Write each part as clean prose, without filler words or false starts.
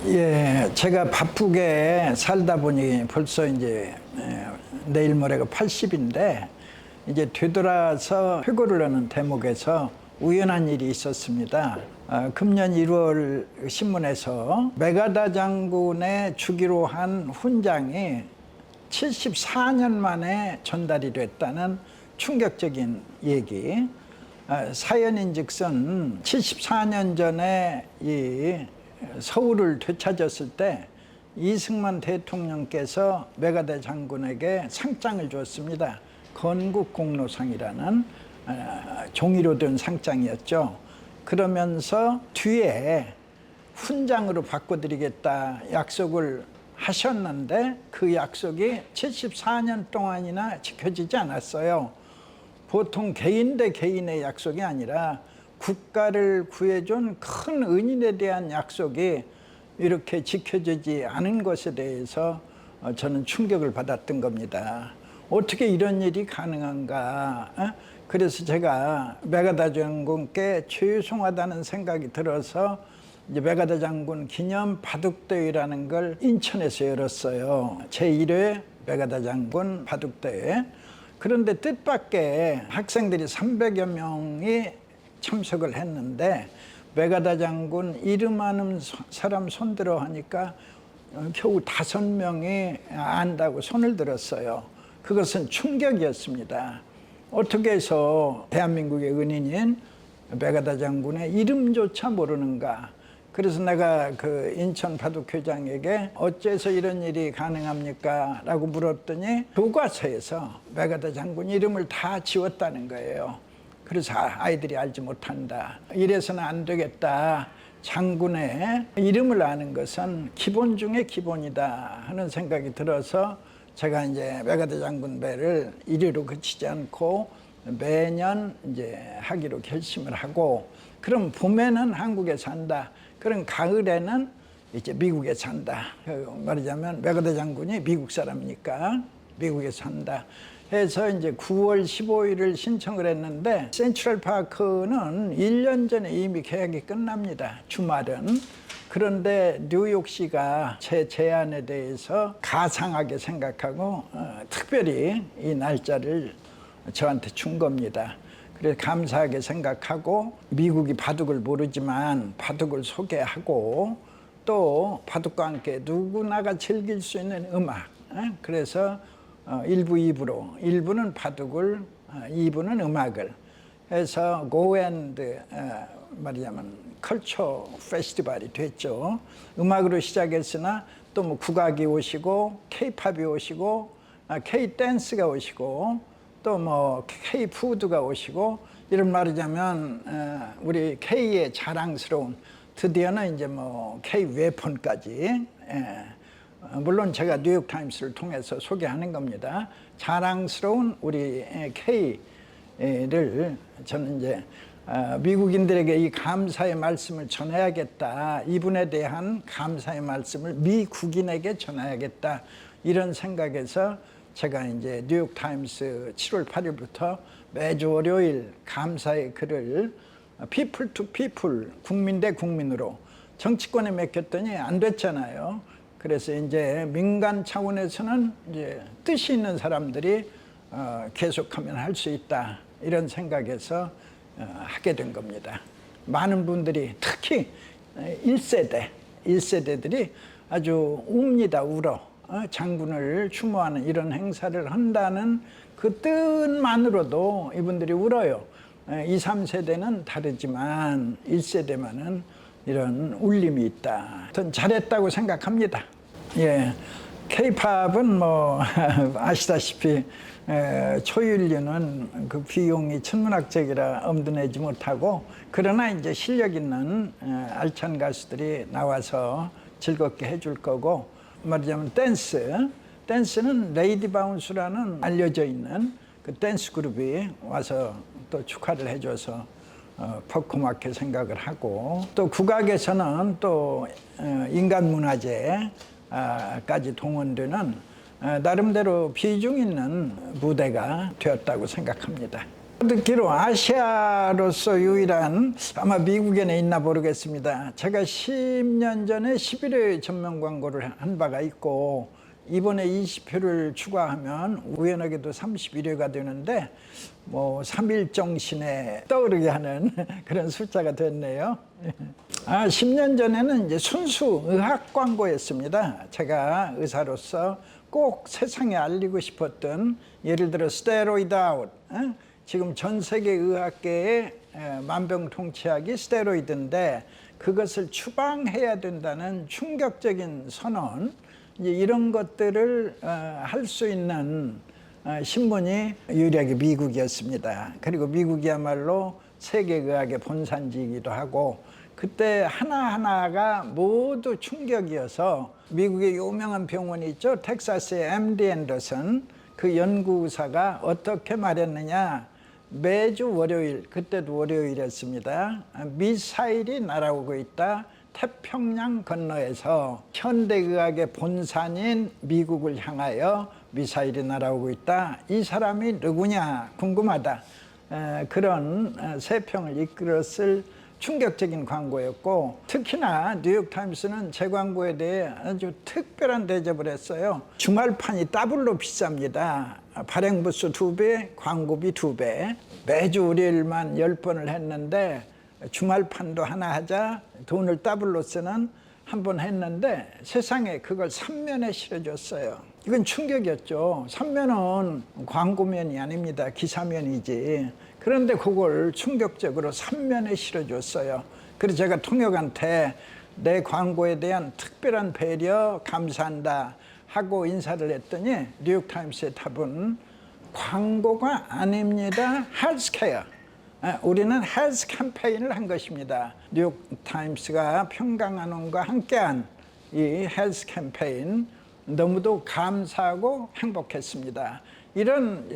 예, 제가 바쁘게 살다 보니 벌써 이제 내일 모레가 80인데 이제 되돌아서 회고를 하는 대목에서 우연한 일이 있었습니다. 금년 1월 신문에서 메가다 장군의 주기로 한 훈장이 74년 만에 전달이 됐다는 충격적인 얘기. 사연인즉슨 74년 전에 이 서울을 되찾았을 때 이승만 대통령께서 메가다 장군에게 상장을 줬습니다. 건국공로상이라는 종이로 된 상장이었죠. 그러면서 뒤에 훈장으로 바꿔드리겠다 약속을 하셨는데 그 약속이 74년 동안이나 지켜지지 않았어요. 보통 개인 대 개인의 약속이 아니라 국가를 구해준 큰 은인에 대한 약속이 이렇게 지켜지지 않은 것에 대해서 저는 충격을 받았던 겁니다. 어떻게 이런 일이 가능한가? 그래서 제가 메가다 장군께 죄송하다는 생각이 들어서 이제 메가다 장군 기념 바둑대회라는 걸 인천에서 열었어요. 제1회 메가다 장군 바둑대회. 그런데 뜻밖의 학생들이 300여 명이 참석을 했는데 메가다 장군 이름 아는 사람 손들어 하니까 겨우 5명이 안다고 손을 들었어요. 그것은 충격이었습니다. 어떻게 해서 대한민국의 은인인 메가다 장군의 이름조차 모르는가. 그래서 내가 그 인천 바둑회장에게 어째서 이런 일이 가능합니까? 라고 물었더니 교과서에서 메가다 장군 이름을 다 지웠다는 거예요. 그래서 아이들이 알지 못한다. 이래서는 안 되겠다. 장군의 이름을 아는 것은 기본 중에 기본이다 하는 생각이 들어서 제가 이제 메가다 장군 배를 이리로 그치지 않고 매년 이제 하기로 결심을 하고, 그럼 봄에는 한국에 산다. 그럼 가을에는 이제 미국에 산다. 말하자면 메가다 장군이 미국 사람이니까 미국에 산다. 해서 이제 9월 15일을 신청을 했는데 센트럴파크는 1년 전에 이미 계약이 끝납니다. 주말은. 그런데 뉴욕시가 제 제안에 대해서 가상하게 생각하고 특별히 이 날짜를 저한테 준 겁니다. 그래서 감사하게 생각하고 미국이 바둑을 모르지만 바둑을 소개하고 또 바둑과 함께 누구나가 즐길 수 있는 음악. 그래서 1부, 2부로 1부는 바둑을 2부는 음악을 해서 고앤드 말하자면 컬처 페스티벌이 됐죠. 음악으로 시작했으나 또 뭐 국악이 오시고 K-팝이 오시고 K-댄스가 오시고 또 뭐 K-푸드가 오시고, 이런 말하자면 우리 K의 자랑스러운, 드디어는 이제 뭐 K-웨폰까지, 물론 제가 뉴욕타임스를 통해서 소개하는 겁니다. 자랑스러운 우리 K를 저는 이제 미국인들에게 이 감사의 말씀을 전해야겠다. 이분에 대한 감사의 말씀을 미국인에게 전해야겠다. 이런 생각에서 제가 이제 뉴욕타임스 7월 8일부터 매주 월요일 감사의 글을 people to people, 국민 대 국민으로 정치권에 맡겼더니 안 됐잖아요. 그래서 이제 민간 차원에서는 이제 뜻이 있는 사람들이 계속하면 할 수 있다. 이런 생각에서 하게 된 겁니다. 많은 분들이 특히 1세대들이 아주 웁니다. 울어. 장군을 추모하는 이런 행사를 한다는 그 뜻만으로도 이분들이 울어요. 2, 3세대는 다르지만 1세대만은 이런 울림이 있다. 전 잘했다고 생각합니다. 예, K-팝은 뭐 아시다시피 초윤리는 그 비용이 천문학적이라 엄두 내지 못하고, 그러나 이제 실력 있는 알찬 가수들이 나와서 즐겁게 해줄 거고, 말하자면 댄스는 레이디 바운스라는 알려져 있는 그 댄스 그룹이 와서 또 축하를 해줘서 고맙게 생각을 하고, 또 국악에서는 또 인간문화재까지 동원되는 나름대로 비중 있는 무대가 되었다고 생각합니다. 듣기로 아시아로서 유일한, 아마 미국에는 있나 모르겠습니다. 제가 10년 전에 11회 전면 광고를 한 바가 있고 이번에 20회를 추가하면 우연하게도 31회가 되는데 뭐 3일 정신에 떠오르게 하는 그런 숫자가 됐네요. 10년 전에는 이제 순수 의학 광고였습니다. 제가 의사로서 꼭 세상에 알리고 싶었던, 예를 들어 스테로이드 아웃, 지금 전 세계 의학계의 만병통치약이 스테로이드인데 그것을 추방해야 된다는 충격적인 선언, 이제 이런 것들을 할 수 있는 신문이 유일하게 미국이었습니다. 그리고 미국이야말로 세계 의학의 본산지이기도 하고, 그때 하나하나가 모두 충격이어서 미국의 유명한 병원이 있죠. 텍사스의 MD 앤더슨, 그 연구사가 어떻게 말했느냐, 매주 월요일, 그때도 월요일이었습니다. 미사일이 날아오고 있다. 태평양 건너에서 현대의학의 본산인 미국을 향하여 미사일이 날아오고 있다. 이 사람이 누구냐 궁금하다. 그런 세평을 이끌었을 충격적인 광고였고, 특히나 뉴욕타임스는 제 광고에 대해 아주 특별한 대접을 했어요. 주말판이 더블로 비쌉니다. 발행부수 2배, 광고비 2배. 매주 월요일만 10번을 했는데 주말판도 하나 하자, 돈을 더블로 쓰는 한 번 했는데 세상에 그걸 3면에 실어줬어요. 이건 충격이었죠. 3면은 광고면이 아닙니다. 기사면이지. 그런데 그걸 충격적으로 3면에 실어줬어요. 그래서 제가 통역한테 내 광고에 대한 특별한 배려 감사한다 하고 인사를 했더니 뉴욕타임스의 답은 광고가 아닙니다. 헬스케어. 우리는 헬스 캠페인을 한 것입니다. 뉴욕타임스가 평강한원과 함께한 이 헬스 캠페인, 너무도 감사하고 행복했습니다. 이런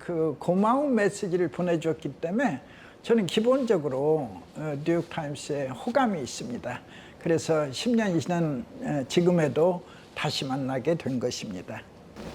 그 고마운 메시지를 보내줬기 때문에 저는 기본적으로 뉴욕타임스에 호감이 있습니다. 그래서 10년이 지난 지금에도 다시 만나게 된 것입니다.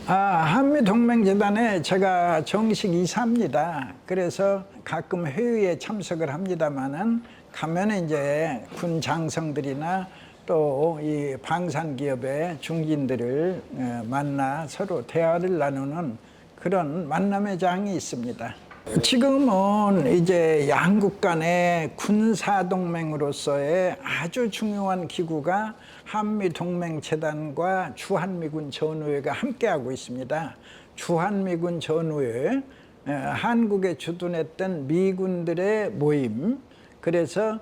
한미동맹재단에 제가 정식 이사입니다. 그래서 가끔 회의에 참석을 합니다만은 가면 이제 군 장성들이나 또 이 방산기업의 중진들을 만나 서로 대화를 나누는 그런 만남의 장이 있습니다. 지금은 이제 양국 간의 군사동맹으로서의 아주 중요한 기구가 한미동맹재단과 주한미군 전우회가 함께하고 있습니다. 주한미군 전우회, 한국에 주둔했던 미군들의 모임. 그래서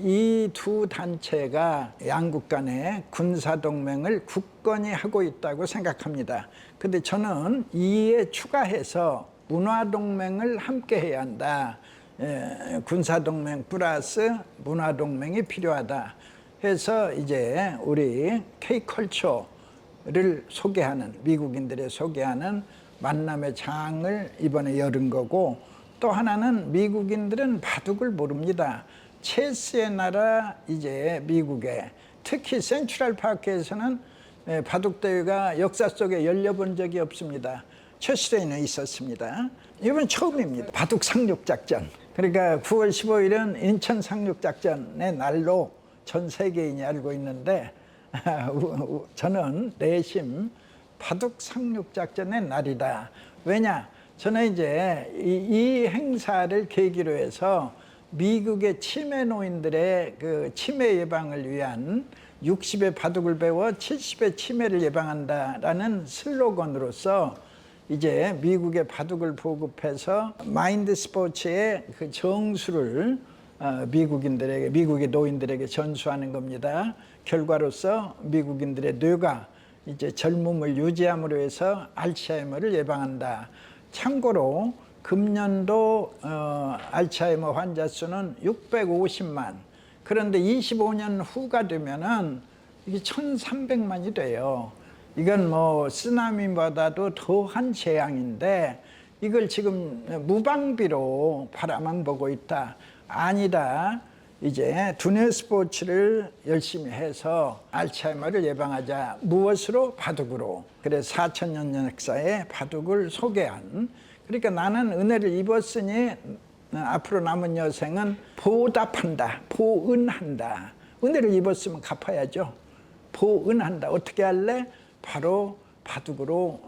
이 두 단체가 양국 간의 군사동맹을 굳건히 하고 있다고 생각합니다. 근데 저는 이에 추가해서 문화동맹을 함께 해야 한다. 군사동맹 플러스 문화동맹이 필요하다 해서 이제 우리 K컬처를 소개하는, 미국인들의 소개하는 만남의 장을 이번에 열은 거고, 또 하나는 미국인들은 바둑을 모릅니다. 체스의 나라 이제 미국에, 특히 센트럴파크에서는 바둑 대회가 역사 속에 열려본 적이 없습니다. 최수레는 있었습니다. 이번 처음입니다. 바둑 상륙작전. 그러니까 9월 15일은 인천 상륙작전의 날로 전 세계인이 알고 있는데 저는 내심 바둑 상륙작전의 날이다. 왜냐? 저는 이제 이 행사를 계기로 해서 미국의 치매 노인들의 그 치매 예방을 위한 60의 바둑을 배워 70의 치매를 예방한다라는 슬로건으로서 이제 미국의 바둑을 보급해서 마인드 스포츠의 그 정수를 미국인들에게, 미국의 노인들에게 전수하는 겁니다. 결과로서 미국인들의 뇌가 이제 젊음을 유지함으로 해서 알츠하이머를 예방한다. 참고로 금년도 알츠하이머 환자 수는 650만. 그런데 25년 후가 되면은 이게 1,300만이 돼요. 이건 뭐 쓰나미보다도 더한 재앙인데 이걸 지금 무방비로 바라만 보고 있다. 아니다. 이제 두뇌 스포츠를 열심히 해서 알츠하이머를 예방하자. 무엇으로? 바둑으로. 그래서 4,000년 역사의 바둑을 소개한 그러니까 나는 은혜를 입었으니 앞으로 남은 여생은 보답한다, 보은한다. 은혜를 입었으면 갚아야죠. 보은한다. 어떻게 할래? 바로 바둑으로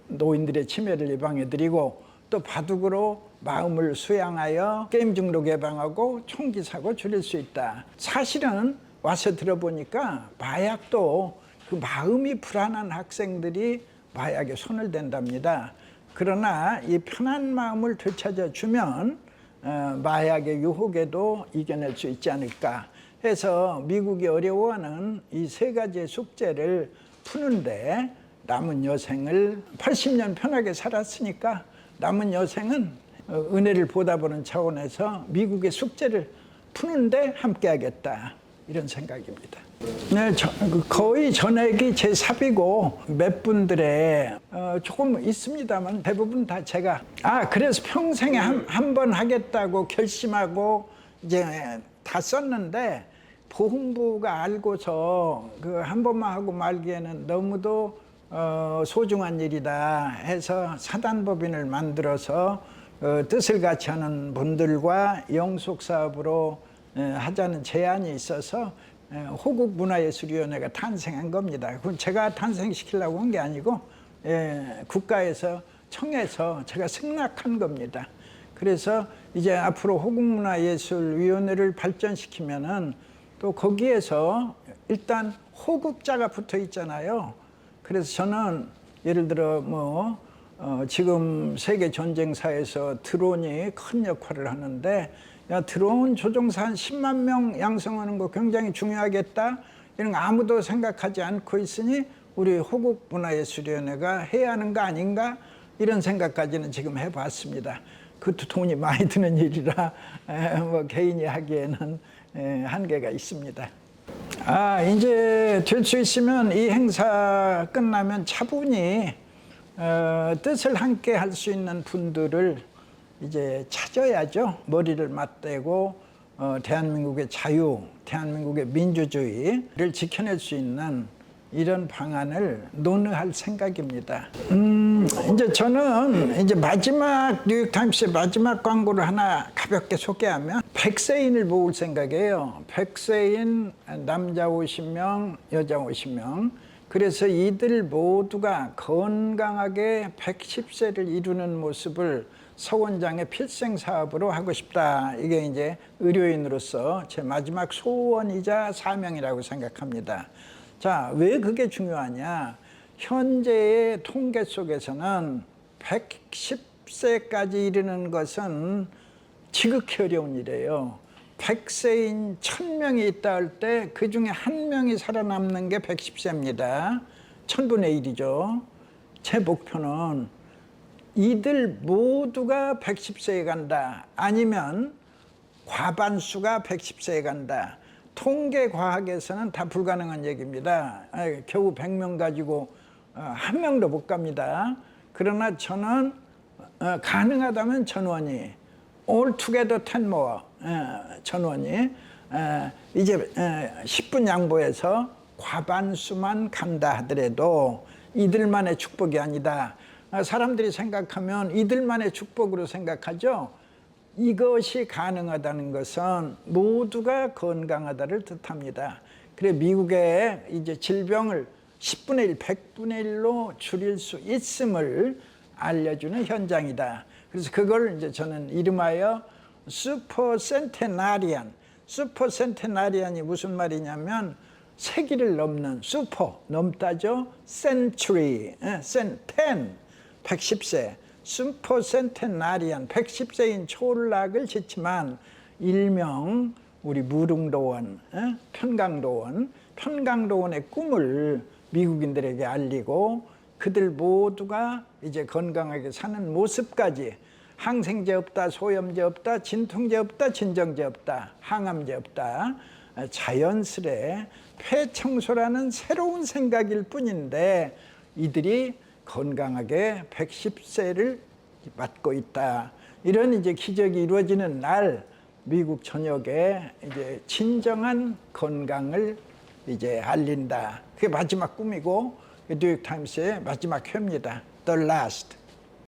노인들의 치매를 예방해드리고, 또 바둑으로 마음을 수양하여 게임 중독 예방하고 총기 사고 줄일 수 있다. 사실은 와서 들어보니까 마약도 그 마음이 불안한 학생들이 마약에 손을 댄답니다. 그러나 이 편한 마음을 되찾아 주면 마약의 유혹에도 이겨낼 수 있지 않을까 해서 미국이 어려워하는 이 세 가지의 숙제를 푸는데, 남은 여생을 80년 편하게 살았으니까 남은 여생은 은혜를 보답하는 차원에서 미국의 숙제를 푸는데 함께하겠다, 이런 생각입니다. 네, 거의 전액이 제 삽이고 몇 분들의 조금 있습니다만 대부분 다 제가 그래서 평생에 한 번 하겠다고 결심하고 이제 다 썼는데, 보훈부가 알고서 그 한 번만 하고 말기에는 너무도 소중한 일이다 해서 사단법인을 만들어서 뜻을 같이 하는 분들과 영속사업으로 하자는 제안이 있어서 호국문화예술위원회가 탄생한 겁니다. 그건 제가 탄생시키려고 한 게 아니고 국가에서 청해서 제가 승낙한 겁니다. 그래서 이제 앞으로 호국문화예술위원회를 발전시키면은 또 거기에서 일단 호국자가 붙어 있잖아요. 그래서 저는 예를 들어 지금 세계 전쟁사에서 드론이 큰 역할을 하는데, 드론 조종사 한 10만 명 양성하는 거 굉장히 중요하겠다, 이런 거 아무도 생각하지 않고 있으니 우리 호국문화예술위원회가 해야 하는 거 아닌가, 이런 생각까지는 지금 해봤습니다. 그것도 돈이 많이 드는 일이라 개인이 하기에는 한계가 있습니다. 이제 될 수 있으면 이 행사 끝나면 차분히 뜻을 함께 할 수 있는 분들을 이제 찾아야죠. 머리를 맞대고 대한민국의 자유, 대한민국의 민주주의를 지켜낼 수 있는 이런 방안을 논의할 생각입니다. 이제 저는 이제 마지막 뉴욕타임스의 마지막 광고를 하나 가볍게 소개하면, 백세인을 모을 생각이에요. 백세인, 남자 50명, 여자 50명. 그래서 이들 모두가 건강하게 110세를 이루는 모습을 서원장의 필생 사업으로 하고 싶다. 이게 이제 의료인으로서 제 마지막 소원이자 사명이라고 생각합니다. 자, 왜 그게 중요하냐? 현재의 통계 속에서는 110세까지 이르는 것은 지극히 어려운 일이에요. 100세인 1000명이 있다 할 때 그 중에 한 명이 살아남는 게 110세입니다. 1000분의 1이죠. 제 목표는 이들 모두가 110세에 간다. 아니면 과반수가 110세에 간다. 통계 과학에서는 다 불가능한 얘기입니다. 겨우 100명 가지고 한 명도 못 갑니다. 그러나 저는 가능하다면 전원이, all together 10 more, 전원이 이제 10분 양보해서 과반수만 간다 하더라도 이들만의 축복이 아니다. 사람들이 생각하면 이들만의 축복으로 생각하죠. 이것이 가능하다는 것은 모두가 건강하다를 뜻합니다. 그래 미국의 이제 질병을 10분의 1, 100분의 1로 줄일 수 있음을 알려주는 현장이다. 그래서 그걸 이제 저는 이름하여 슈퍼센테나리안. 슈퍼센테나리안이 무슨 말이냐면 세기를 넘는, 슈퍼 넘다죠. 센츄리, 110세. 슈퍼센테나리안, 110세인 초락을 짓지만 일명 우리 무릉도원, 편강도원의 꿈을 미국인들에게 알리고 그들 모두가 이제 건강하게 사는 모습까지, 항생제 없다, 소염제 없다, 진통제 없다, 진정제 없다, 항암제 없다, 자연스레 폐청소라는 새로운 생각일 뿐인데 이들이 건강하게 110세를 맞고 있다. 이런 이제 기적이 이루어지는 날 미국 전역에 이제 진정한 건강을 이제 알린다. 그게 마지막 꿈이고 뉴욕타임스의 마지막 회입니다. The last.